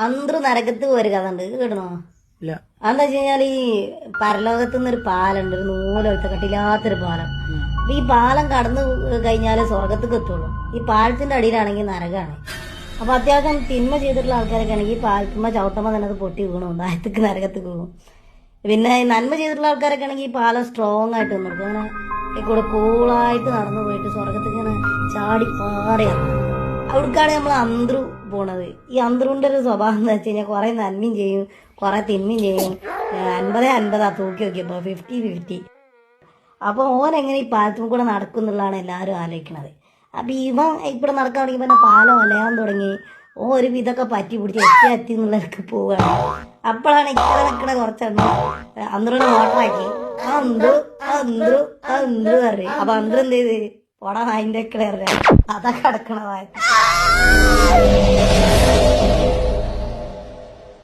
അന്തർ നരകത്ത് ഒരു കഥ ഉണ്ട് കേട്ടണോ? ഇല്ല. അതെന്താ വെച്ച് കഴിഞ്ഞാൽ ഈ പരലോകത്ത് നിന്നൊരു പാലുണ്ട്, ഒരു നൂലൊരുത്ത കട്ടില്ലാത്തൊരു പാലം. അപ്പൊ ഈ പാലം കടന്നു കഴിഞ്ഞാല് സ്വർഗത്തേക്ക് എത്തുള്ളൂ. ഈ പാലത്തിന്റെ അടിയിലാണെങ്കിൽ നരകാണ്. അപ്പൊ അത്യാവശ്യം തിന്മ ചെയ്തിട്ടുള്ള ആൾക്കാരൊക്കെ ആണെങ്കിൽ ഈ പാലത്തുമ്പോ ചവിട്ടുമ്പോ തന്നെ അത് പൊട്ടി വീണു താഴത്തേക്ക് നരകത്തേക്ക് വീണു. പിന്നെ ഈ നന്മ ചെയ്തിട്ടുള്ള ആൾക്കാരൊക്കെ ആണെങ്കിൽ ഈ പാലം സ്ട്രോങ് ആയിട്ട് നിന്നിട്ട് അങ്ങനെ കൂടെ കൂളായിട്ട് നടന്നു പോയിട്ട് സ്വർഗത്തേക്ക് ഇങ്ങനെ ചാടി പാറിയാണ്. അവിടേക്കാണ് നമ്മൾ അന്തരു പോണത്. ഈ അന്തറുവിന്റെ ഒരു സ്വഭാവം എന്ന് വെച്ച് കഴിഞ്ഞാൽ കുറെ നന്മയും ചെയ്യും, കുറെ തിന്മയും ചെയ്യും. 50-50 തൂക്കി നോക്കിയപ്പോ 50-50. അപ്പൊ ഓൻ എങ്ങനെ ഈ പാലത്തും കൂടെ നടക്കും എന്നുള്ളതാണ് എല്ലാവരും ആലോചിക്കണത്. അപ്പൊ ഇവൻ ഇവിടെ നടക്കാൻ തുടങ്ങി പിന്നെ പാലം അലയാൻ തുടങ്ങി. ഓ ഒരു വിധമൊക്കെ പറ്റി പിടിച്ച് എത്തി എന്നുള്ളവർക്ക് പോവുകയാണ്. അപ്പോഴാണ് ഇക്കടെ നിൽക്കണ കുറച്ചെണ്ണം അന്തറിനെ മോട്ടറാക്കി അന്തു അന്തു അന്തു പറയും. അപ്പൊ അന്തർ എന്ത് ചെയ്ത് പോടാ അതിന്റെ ഒക്കെ അതാ കിടക്കണതായിട്ട്.